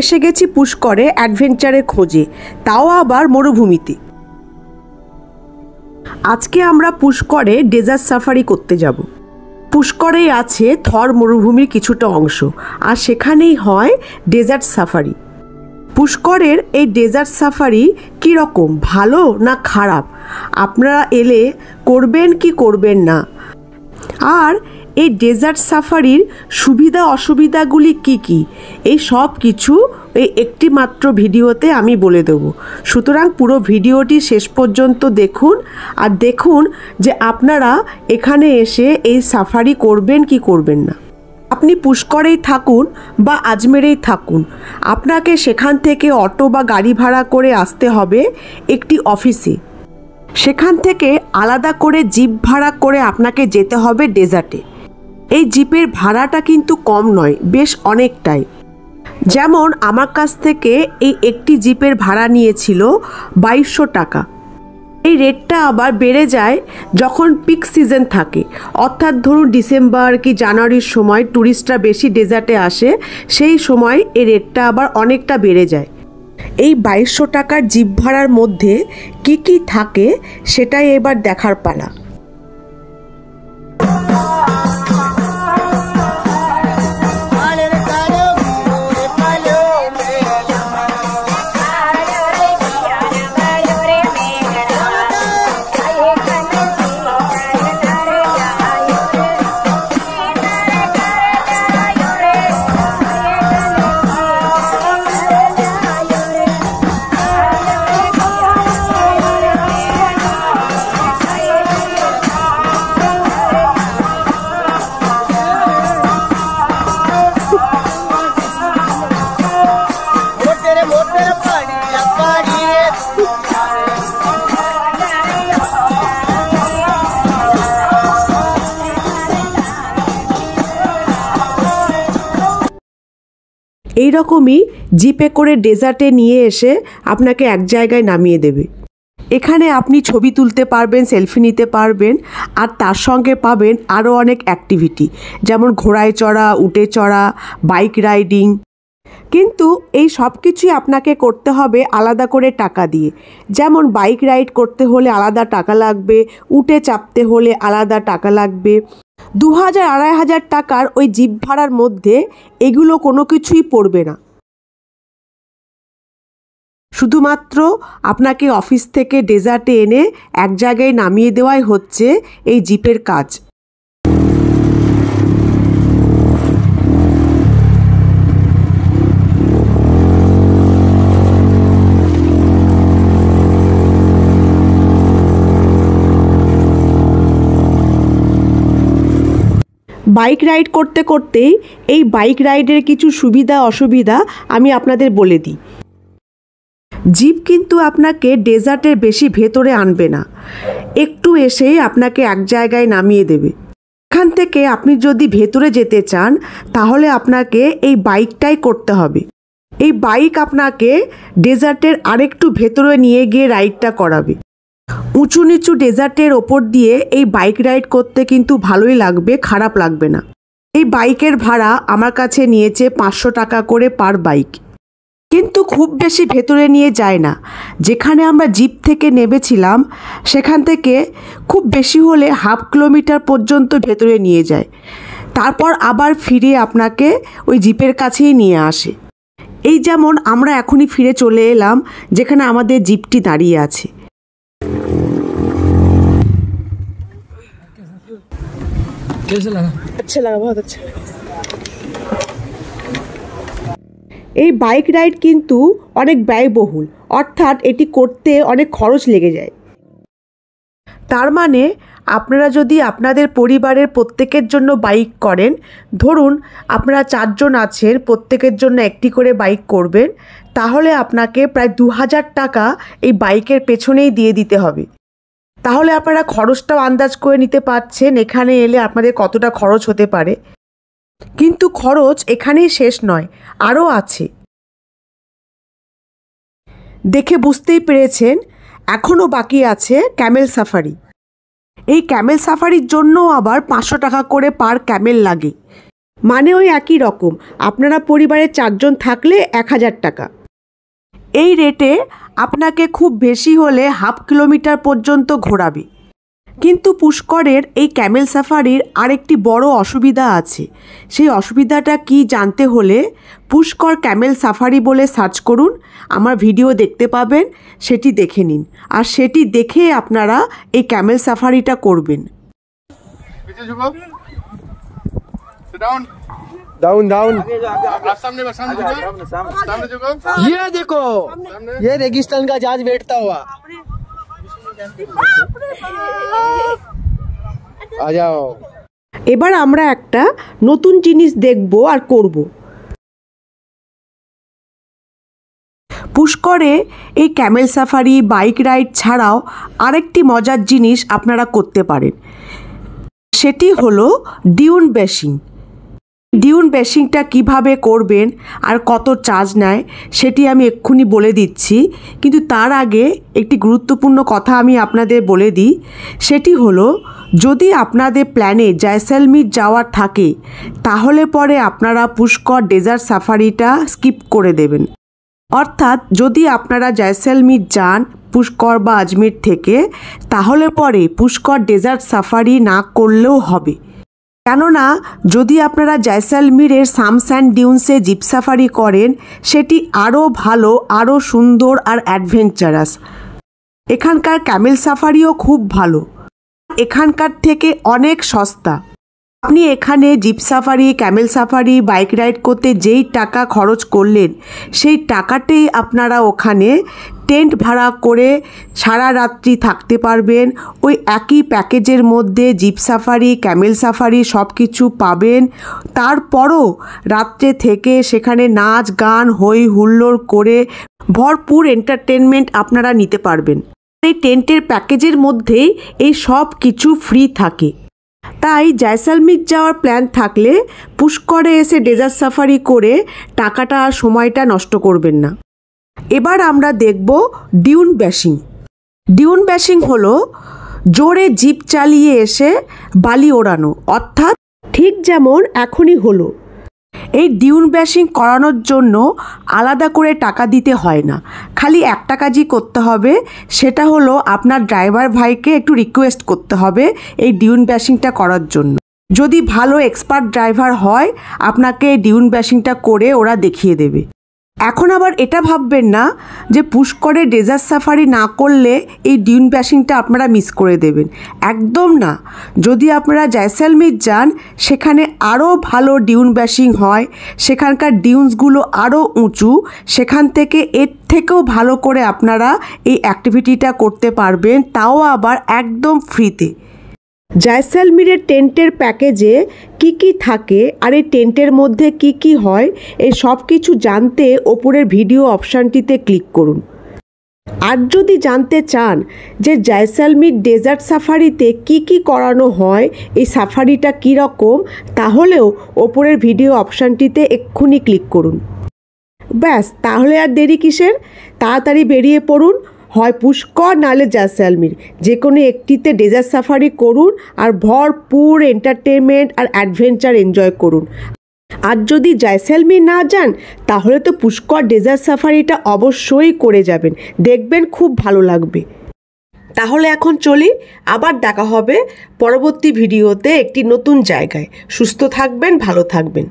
এসে গেছি পুষ্করে অ্যাডভেঞ্চারের খোঁজে, তাও আবার মরুভূমিতে। আজকে আমরা পুষ্করে ডেজার্ট সাফারি করতে যাব। পুষ্করেই আছে থর মরুভূমির কিছুটা অংশ, আর সেখানেই হয় ডেজার্ট সাফারি। পুষ্করের এই ডেজার্ট সাফারি কীরকম, ভালো না খারাপ, আপনারা এলে করবেন কি করবেন না, আর এই ডেজার্ট সাফারির সুবিধা অসুবিধাগুলি কি কি, এই সব কিছু এই একটি মাত্র ভিডিওতে আমি বলে দেব। সুতরাং পুরো ভিডিওটি শেষ পর্যন্ত দেখুন, আর দেখুন যে আপনারা এখানে এসে এই সাফারি করবেন কি করবেন না। আপনি পুষ্করেই থাকুন বা আজমেরেই থাকুন, আপনাকে সেখান থেকে অটো বা গাড়ি ভাড়া করে আসতে হবে একটি অফিসে। সেখান থেকে আলাদা করে জিপ ভাড়া করে আপনাকে যেতে হবে ডেজার্টে। এই জিপের ভাড়াটা কিন্তু কম নয়, বেশ অনেকটাই। যেমন আমার কাছ থেকে এই একটি জিপের ভাড়া নিয়েছিল 2200 টাকা। এই রেটটা আবার বেড়ে যায় যখন পিক সিজন থাকে, অর্থাৎ ধরুন ডিসেম্বর কি জানুয়ারির সময় ট্যুরিস্টরা বেশি ডেজার্টে আসে, সেই সময় এই রেটটা আবার অনেকটা বেড়ে যায়। এই 2200 টাকার জিপ ভাড়ার মধ্যে কি কি থাকে সেটাই এবার দেখার পালা। এই রকমই জিপে করে ডেজার্টে নিয়ে এসে আপনাকে এক জায়গায় নামিয়ে দেবে। এখানে আপনি ছবি তুলতে পারবেন, সেলফি নিতে পারবেন, আর তার সঙ্গে পাবেন আরও অনেক অ্যাক্টিভিটি, যেমন ঘোড়ায় চড়া, উটে চড়া, বাইক রাইডিং। কিন্তু এই সব কিছুই আপনাকে করতে হবে আলাদা করে টাকা দিয়ে। যেমন বাইক রাইড করতে হলে আলাদা টাকা লাগবে, উটে চাপতে হলে আলাদা টাকা লাগবে। 2000-2500 টাকার ওই জিপ ভাড়ার মধ্যে এগুলো কোনো কিছুই পড়বে না। শুধুমাত্র আপনাকে অফিস থেকে ডেজার্টে এনে এক জায়গায় নামিয়ে দেওয়াই হচ্ছে এই জিপের কাজ। বাইক রাইড করতে করতেই এই বাইক রাইডের কিছু সুবিধা অসুবিধা আমি আপনাদের বলে দিই। জিপ কিন্তু আপনাকে ডেজার্টের বেশি ভেতরে আনবে না, একটু এসেই আপনাকে এক জায়গায় নামিয়ে দেবে। এখান থেকে আপনি যদি ভেতরে যেতে চান তাহলে আপনাকে এই বাইকটাই করতে হবে। এই বাইক আপনাকে ডেজার্টের আরেকটু ভেতরে নিয়ে গিয়ে রাইডটা করাবে। উঁচু নিচু ডেজার্টের ওপর দিয়ে এই বাইক রাইড করতে কিন্তু ভালোই লাগবে, খারাপ লাগবে না। এই বাইকের ভাড়া আমার কাছে নিয়েছে 500 টাকা করে পার বাইক, কিন্তু খুব বেশি ভেতরে নিয়ে যায় না। যেখানে আমরা জিপ থেকে নেমেছিলাম সেখান থেকে খুব বেশি হলে 1/2 কিলোমিটার পর্যন্ত ভেতরে নিয়ে যায়, তারপর আবার ফিরে আপনাকে ওই জিপের কাছেই নিয়ে আসে। এই যেমন আমরা এখনই ফিরে চলে এলাম যেখানে আমাদের জিপটি দাঁড়িয়ে আছে। अच्छा लगा, बहुत अच्छा। এই বাইক রাইড কিন্তু অনেক ব্যয়বহুল, অর্থাৎ এটি করতে অনেক খরচ লেগে যায়। তার মানে আপনারা যদি আপনাদের পরিবারের প্রত্যেকের জন্য বাইক করেন, ধরুন আপনারা 4 জন আছেন, প্রত্যেকের জন্য একটি করে বাইক করবেন, তাহলে আপনাকে প্রায় 2000 টাকা এই বাইকের পেছনেই দিয়ে দিতে হবে। তাহলে আপনারা খরচটাও আন্দাজ করে নিতে পারছেন এখানে এলে আপনাদের কতটা খরচ হতে পারে। কিন্তু খরচ এখানেই শেষ নয়, আরও আছে। দেখে বুঝতেই পেরেছেন এখনও বাকি আছে ক্যামেল সাফারি। এই ক্যামেল সাফারির জন্য আবার 500 টাকা করে পার ক্যামেল লাগে। মানে ওই একই রকম, আপনারা পরিবারে 4 জন থাকলে 1000 টাকা। এই রেটে আপনাকে খুব বেশি হলে 1/2 কিলোমিটার পর্যন্ত ঘোরাবে। কিন্তু পুষ্করের এই ক্যামেল সাফারির আরেকটি বড় অসুবিধা আছে। সেই অসুবিধাটা কি জানতে হলে পুষ্কর ক্যামেল সাফারি বলে সার্চ করুন, আমার ভিডিও দেখতে পাবেন, সেটি দেখে নিন, আর সেটি দেখে আপনারা এই ক্যামেল সাফারিটা করবেন। Down down. ये देखो, ये रेगिस्तान का जहाज बैठता हुआ। आ जाओ। এবার আমরা একটা নতুন জিনিস দেখব আর করব। পুষ্করে এই ক্যামেল সাফারি, বাইক রাইড ছাড়াও আরেকটি মজার জিনিস আপনারা করতে পারেন, সেটি হলো ডিউন বেসিং। ডিউন বেসিংটা কিভাবে করবেন আর কত চার্জ নেয় সেটি আমি এক্ষুনি বলে দিচ্ছি, কিন্তু তার আগে একটি গুরুত্বপূর্ণ কথা আমি আপনাদের বলে দিই। সেটি হলো, যদি আপনাদের প্ল্যানে জয়সলমীর যাওয়ার থাকে তাহলে পরে আপনারা পুষ্কর ডেজার্ট সাফারিটা স্কিপ করে দেবেন। অর্থাৎ যদি আপনারা জয়সলমীর যান পুষ্কর বা আজমির থেকে, তাহলে পরে পুষ্কর ডেজার্ট সাফারি না করলেও হবে। কেননা যদি আপনারা জয়সলমীরের সামস অ্যান্ড ডিউন্সে জিপ সাফারি করেন, সেটি আরও ভালো, আরও সুন্দর আর অ্যাডভেঞ্চারাস। এখানকার ক্যামেল সাফারিও খুব ভালো, এখানকার থেকে অনেক সস্তা। আপনি এখানে zip safari, Camel safari, bike ride করতে যেই টাকা খরচ করলেন, সেই টাকাতেই আপনারা ওখানে টেন্ট ভাড়া করে সারা রাত্রি থাকতে পারবেন। ওই একই প্যাকেজের মধ্যে জিপ সাফারি, ক্যামেল সাফারি সব কিছু পাবেন। তারপরও রাত্রে থেকে সেখানে নাচ গান হই হুল্লোড় করে ভরপুর এন্টারটেনমেন্ট আপনারা নিতে পারবেন। এই টেন্টের প্যাকেজের মধ্যেই এই সব কিছু ফ্রি থাকে। তাই জয়সলমীর যাওয়ার প্ল্যান থাকলে পুষ্করে এসে ডেজার্ট সাফারি করে টাকাটা আর সময়টা নষ্ট করবেন না। এবার আমরা দেখব ডিউন ব্যাশিং। ডিউন ব্যাশিং হলো জোরে জিপ চালিয়ে এসে বালি ওড়ানো, অর্থাৎ ঠিক যেমন এখনই হলো। এই ডিউন ব্যাশিং করানোর জন্য আলাদা করে টাকা দিতে হয় না, খালি একটা কাজই করতে হবে, সেটা হলো আপনার ড্রাইভার ভাইকে একটু রিকোয়েস্ট করতে হবে এই ডিউন ব্যাশিংটা করার জন্য। যদি ভালো এক্সপার্ট ড্রাইভার হয়, আপনাকে ডিউন ব্যাশিংটা করে ওরা দেখিয়ে দেবে। এখন আবার এটা ভাববেন না যে পুষ্করে ডেজার্ট সাফারি না করলে এই ডিউন ব্যাশিংটা আপনারা মিস করে দেবেন, একদম না। যদি আপনারা জয়সলমীর যান, সেখানে আরও ভালো ডিউন ব্যাশিং হয়, সেখানকার ডিউন্সগুলো আরও উঁচু, সেখান থেকে এর থেকেও ভালো করে আপনারা এই অ্যাক্টিভিটিটা করতে পারবেন, তাও আবার একদম ফ্রিতে। জয়সলমীরের টেন্টের প্যাকেজে কি কি থাকে আর এই টেন্টের মধ্যে কি কি হয়, এই সব কিছু জানতে ওপরের ভিডিও অপশানটিতে ক্লিক করুন। আর যদি জানতে চান যে জয়সলমীর ডেজার্ট সাফারিতে কি কি করানো হয়, এই সাফারিটা কীরকম, তাহলেও ওপরের ভিডিও অপশানটিতে এক্ষুনি ক্লিক করুন। ব্যাস, তাহলে আর দেরি কিসের, তাড়াতাড়ি বেরিয়ে পড়ুন। হয় পুষ্কর নাহলে জয়সলমীর, যে কোনো একটিতে ডেজার্ট সাফারি করুন আর ভরপুর এন্টারটেনমেন্ট আর অ্যাডভেঞ্চার এনজয় করুন। আর যদি জয়সলমীর না যান, তাহলে তো পুষ্কর ডেজার্ট সাফারিটা অবশ্যই করে যাবেন, দেখবেন খুব ভালো লাগবে। তাহলে এখন চলি, আবার দেখা হবে পরবর্তী ভিডিওতে একটি নতুন জায়গায়। সুস্থ থাকবেন, ভালো থাকবেন।